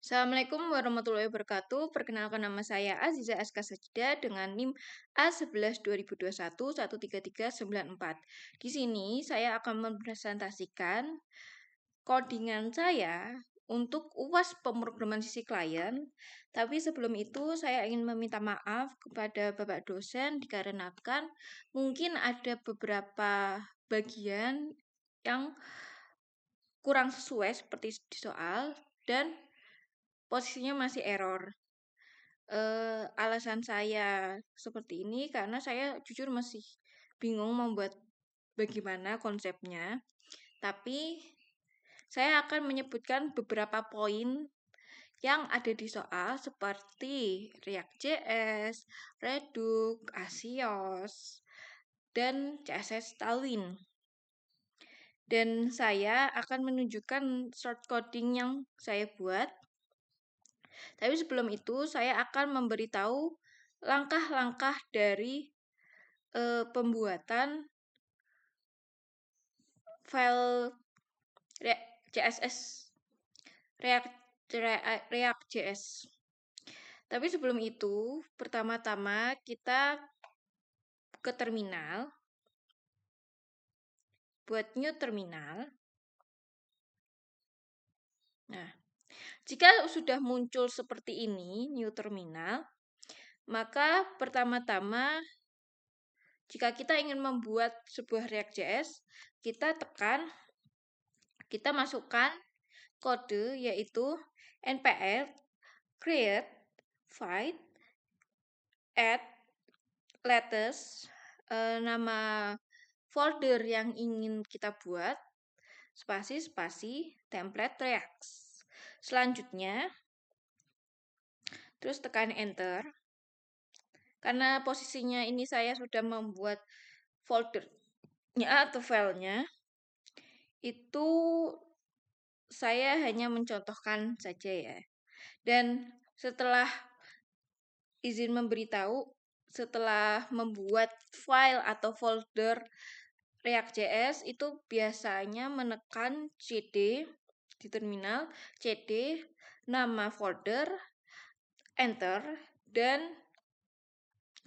Assalamualaikum warahmatullahi wabarakatuh. Perkenalkan nama saya Aziza SK Sajida dengan NIM A11 2021 13394. Di sini saya akan mempresentasikan codingan saya untuk UAS pemrograman sisi klien. Tapi sebelum itu saya ingin meminta maaf kepada Bapak dosen dikarenakan mungkin ada beberapa bagian yang kurang sesuai seperti di soal dan posisinya masih error. Alasan saya seperti ini karena saya jujur masih bingung membuat bagaimana konsepnya. Tapi saya akan menyebutkan beberapa poin yang ada di soal seperti React.js, Redux, Axios, dan CSS Tailwind. Dan saya akan menunjukkan short coding yang saya buat. Tapi sebelum itu saya akan memberitahu langkah-langkah dari pembuatan file CSS React.js. Tapi sebelum itu, pertama-tama kita ke terminal, buat new terminal. Nah, jika sudah muncul seperti ini, new terminal, maka pertama-tama jika kita ingin membuat sebuah React.js, kita masukkan kode yaitu npm create void add latest nama folder yang ingin kita buat spasi template React. Selanjutnya terus tekan enter. Karena posisinya ini saya sudah membuat foldernya atau filenya, itu saya hanya mencontohkan saja ya. Dan setelah izin memberitahu, setelah membuat file atau folder React.js itu biasanya menekan cd di terminal, cd nama folder, enter, dan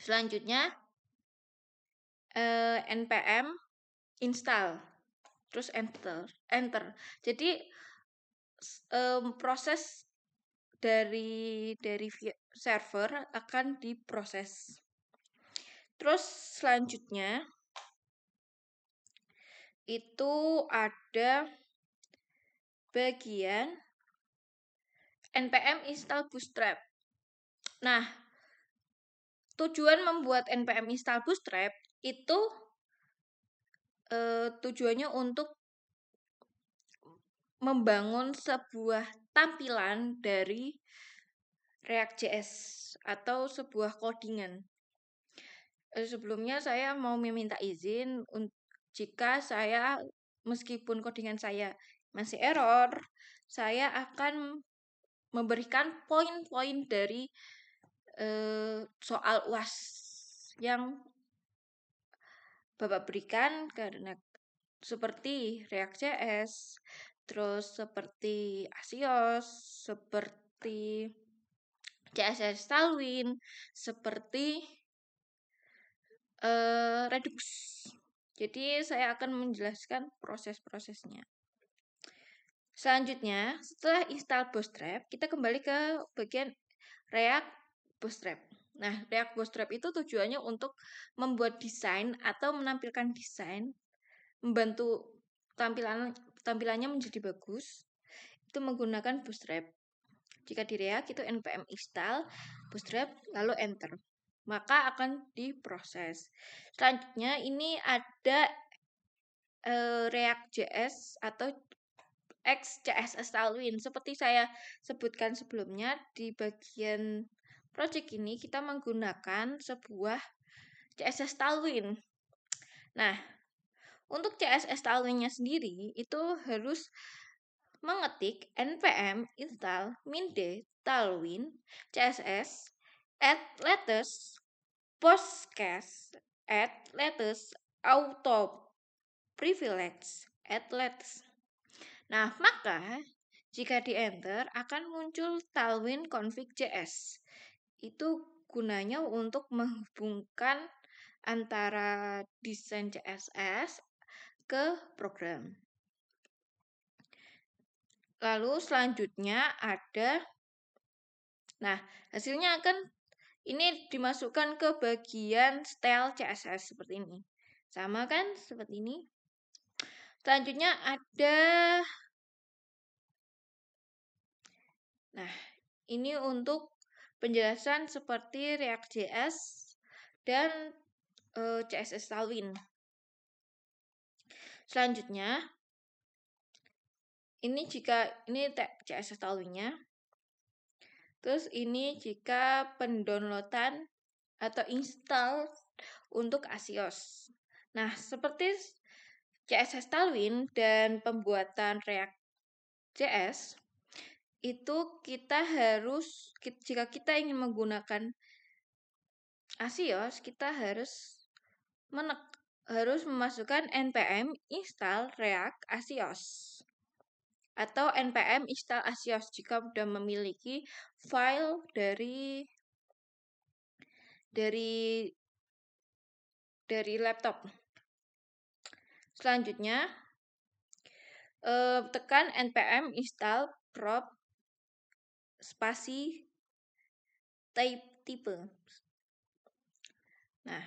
selanjutnya npm install, terus enter. Jadi proses dari server akan diproses. Terus selanjutnya itu ada bagian npm install bootstrap. Nah, tujuan membuat npm install bootstrap itu tujuannya untuk membangun sebuah tampilan dari React.js atau sebuah codingan. Sebelumnya saya mau meminta izin jika saya meskipun codingan saya masih error, saya akan memberikan poin-poin dari soal UAS yang Bapak berikan karena seperti React.js, terus seperti Axios, seperti CSS Tailwind, seperti Redux. Jadi saya akan menjelaskan proses-prosesnya. Selanjutnya, setelah install Bootstrap, kita kembali ke bagian React Bootstrap. Nah, React Bootstrap itu tujuannya untuk membuat desain atau menampilkan desain, membantu tampilannya menjadi bagus. Itu menggunakan Bootstrap. Jika di React itu npm install Bootstrap lalu enter, maka akan diproses. Selanjutnya ini ada React.js atau XCSS Tailwind. Seperti saya sebutkan sebelumnya, di bagian project ini kita menggunakan sebuah CSS Tailwind. Nah, untuk CSS Tailwind-nya sendiri itu harus mengetik npm install minde tailwind css add latest postcast add latest auto privilege add latest. Nah, maka Jika di enter akan muncul Tailwind config.js. Itu gunanya untuk menghubungkan antara desain CSS ke program. Lalu selanjutnya ada, nah hasilnya akan ini dimasukkan ke bagian style CSS seperti ini. Sama kan seperti ini. Selanjutnya ada, nah ini untuk penjelasan seperti React.js dan CSS Tailwind. Selanjutnya, ini jika ini CSS Tailwind-nya. Terus ini jika pendownloadan atau install untuk Axios. Nah, seperti CSS Tailwind dan pembuatan React.js, itu kita harus, jika kita ingin menggunakan Axios, kita harus memasukkan npm install react Axios atau npm install Axios jika sudah memiliki file dari laptop. Selanjutnya tekan npm install prop spasi type. Nah,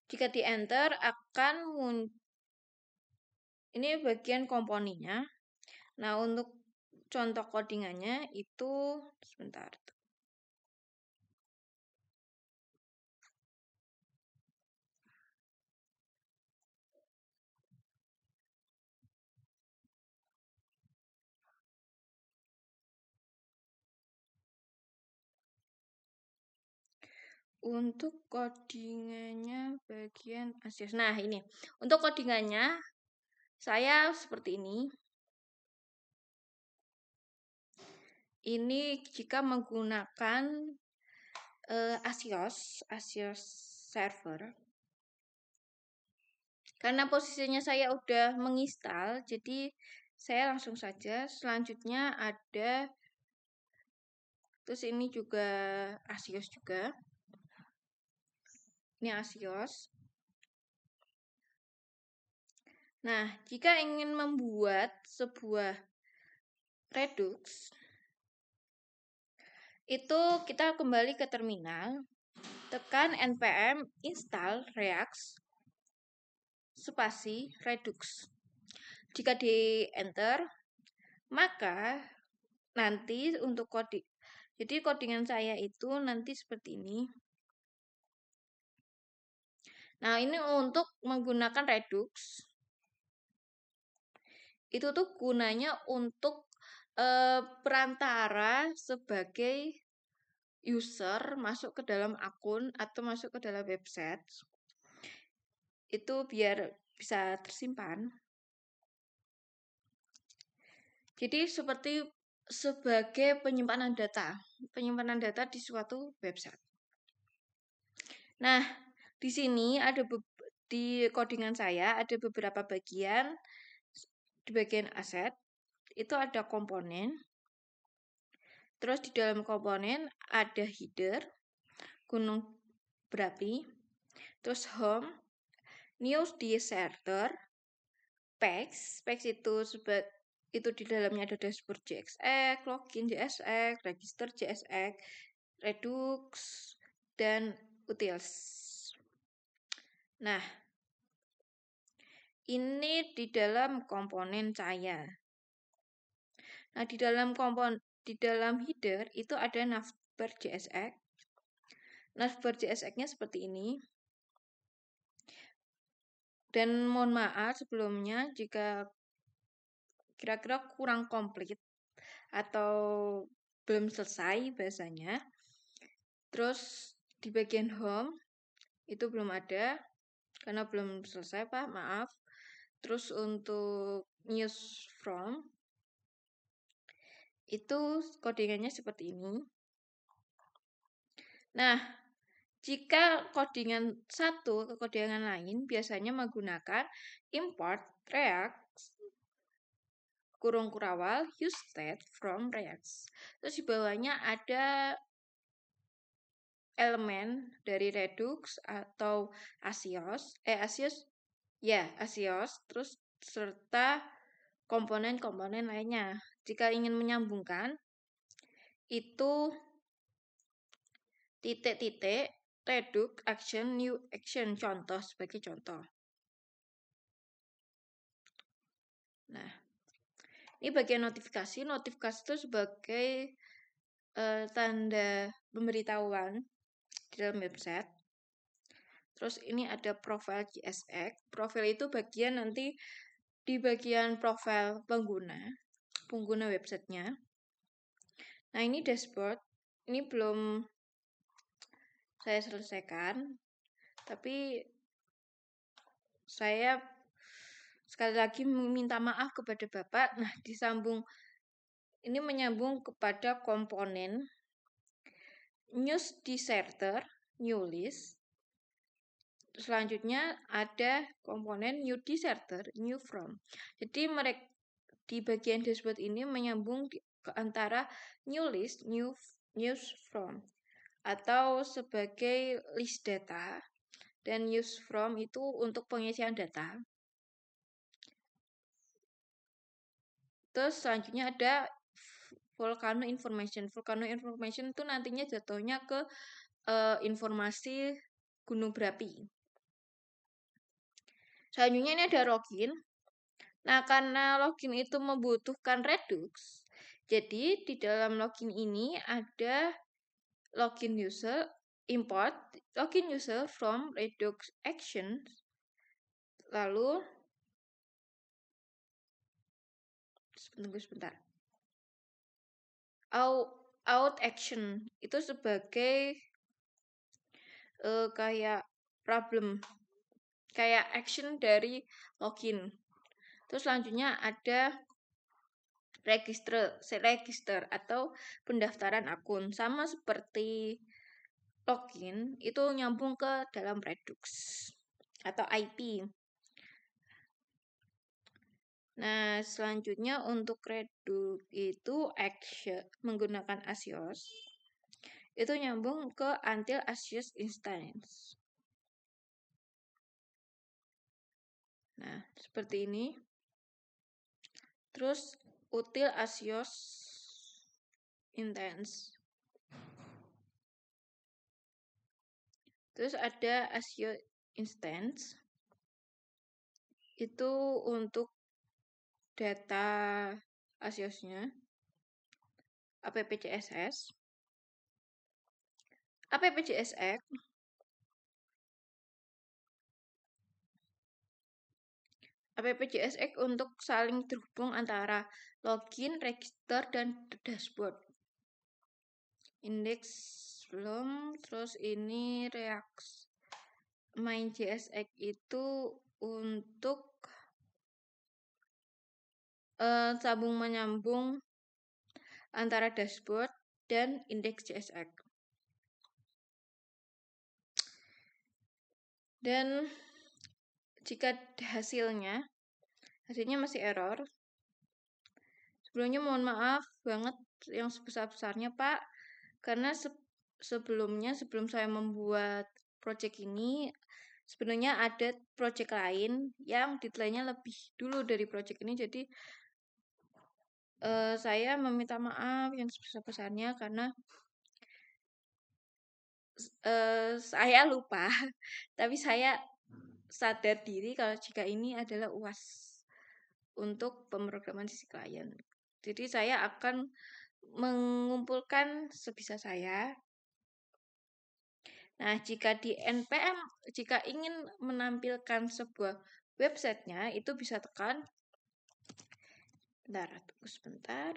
jika di enter akan ini bagian komponennya. Nah, untuk contoh codingannya itu sebentar. Untuk codingannya bagian Axios. Nah, ini. Untuk codingannya saya seperti ini. Ini jika menggunakan Axios server. Karena posisinya saya udah menginstal, jadi saya langsung saja. Selanjutnya ada, terus ini juga Axios juga. Ini Axios. Nah, jika ingin membuat sebuah Redux, itu kita kembali ke terminal, tekan npm install react spasi Redux. Jika di enter, maka nanti untuk jadi codingan saya itu nanti seperti ini. Nah, ini untuk menggunakan Redux. Itu tuh gunanya untuk perantara sebagai user masuk ke dalam akun atau masuk ke dalam website. Itu biar bisa tersimpan. Jadi seperti sebagai penyimpanan data di suatu website. Nah, di sini ada di codingan saya ada beberapa bagian. Di bagian aset itu ada komponen. Terus di dalam komponen ada header, gunung berapi, terus home, news deserter, packs itu di dalamnya ada dashboard JSX, login JSX, register JSX, Redux, dan utils. Nah, ini di dalam komponen saya. Nah, di dalam header itu ada navbar JSX. Navbar JSX-nya seperti ini. Dan mohon maaf sebelumnya jika kira-kira kurang komplit atau belum selesai bahasanya. Terus di bagian home itu belum ada karena belum selesai, Pak, maaf. Terus untuk news from itu codingannya seperti ini. Nah, jika codingan satu ke codingan lain biasanya menggunakan import React kurung kurawal use state from Redux. Terus di bawahnya ada elemen dari Redux atau Asios, terus serta komponen-komponen lainnya. Jika ingin menyambungkan, itu titik-titik Redux action new action contoh sebagai contoh. Nah, ini bagian notifikasi. Notifikasi itu sebagai tanda pemberitahuan di dalam website. Terus ini ada profil JSX. Profil itu bagian nanti di bagian profil pengguna websitenya. Nah, ini dashboard. Ini belum saya selesaikan, tapi saya sekali lagi meminta maaf kepada Bapak. Nah, ini menyambung kepada komponen news deserter, new list. Selanjutnya ada komponen new deserter, new from. Jadi mereka di bagian dashboard ini menyambung ke antara new list, news from, atau sebagai list data, dan use from itu untuk pengisian data. Terus selanjutnya ada volcano information. Volcano information itu nantinya jatuhnya ke informasi gunung berapi. Selanjutnya ini ada login. Nah, karena login itu membutuhkan Redux, jadi di dalam login ini ada login user, import login user from Redux actions, lalu tunggu sebentar. Out action itu sebagai kayak problem, kayak action dari login. Terus selanjutnya ada register atau pendaftaran akun, sama seperti login itu nyambung ke dalam Redux atau IP. Nah, selanjutnya untuk Redux itu action menggunakan Asios itu nyambung ke until Asios instance. Nah, seperti ini. Terus util Asios instance. Terus ada Asios instance. Itu untuk data Asiosnya. AppCSS. AppCSX. AppCSX untuk saling terhubung antara login, register, dan dashboard. Index belum, terus ini React. Main.jsx itu untuk sambung menyambung antara dashboard dan index.jsx. Dan jika hasilnya masih error, sebelumnya mohon maaf banget yang sebesar-besarnya Pak, karena sebelum saya membuat project ini, sebenarnya ada project lain yang deadline-nya lebih dulu dari project ini, jadi saya meminta maaf yang sebesar-besarnya karena saya lupa, tapi saya sadar diri kalau jika ini adalah UAS untuk pemrograman sisi klien. Jadi saya akan mengumpulkan sebisa saya. Nah, jika di NPM, jika ingin menampilkan sebuah websitenya, itu bisa tekan. Bentar, tunggu sebentar.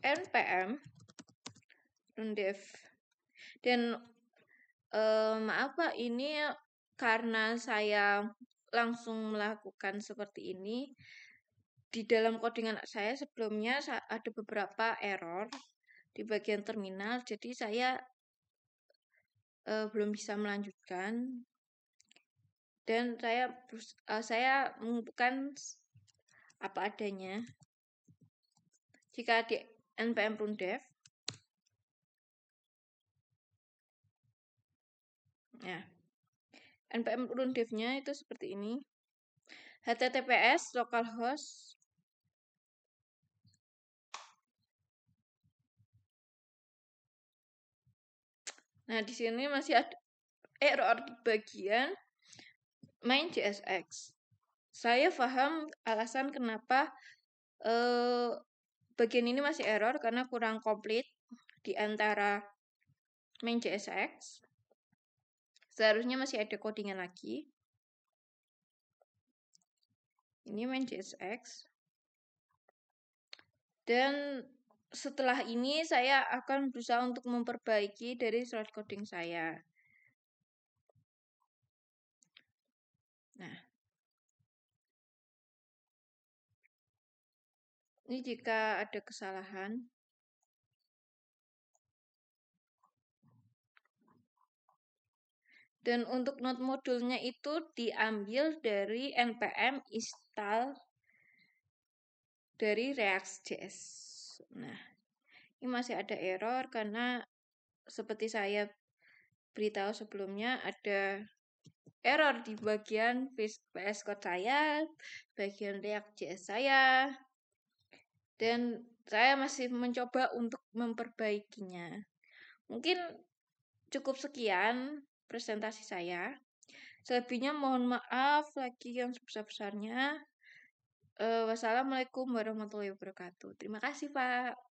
NPM rundev. Dan maaf Pak, ini karena saya langsung melakukan seperti ini, di dalam codingan saya sebelumnya ada beberapa error di bagian terminal, jadi saya belum bisa melanjutkan. Dan saya mengumpulkan apa adanya. Jika di npm rundev, ya, npm rundevnya itu seperti ini. https localhost. Nah, di sini masih ada error di bagian main.jsx. Saya paham alasan kenapa bagian ini masih error karena kurang komplit di antara main.jsx. Seharusnya masih ada codingan lagi. Ini main.jsx. Dan setelah ini saya akan berusaha untuk memperbaiki dari source coding saya. Nah, ini jika ada kesalahan. Dan untuk node modulnya itu diambil dari npm install dari React.js. Nah, ini masih ada error karena seperti saya beritahu sebelumnya ada error di bagian VS Code saya, bagian React.js saya, dan saya masih mencoba untuk memperbaikinya. Mungkin cukup sekian presentasi saya. Selebihnya mohon maaf lagi yang sebesar-besarnya. Wassalamualaikum warahmatullahi wabarakatuh. Terima kasih, Pak.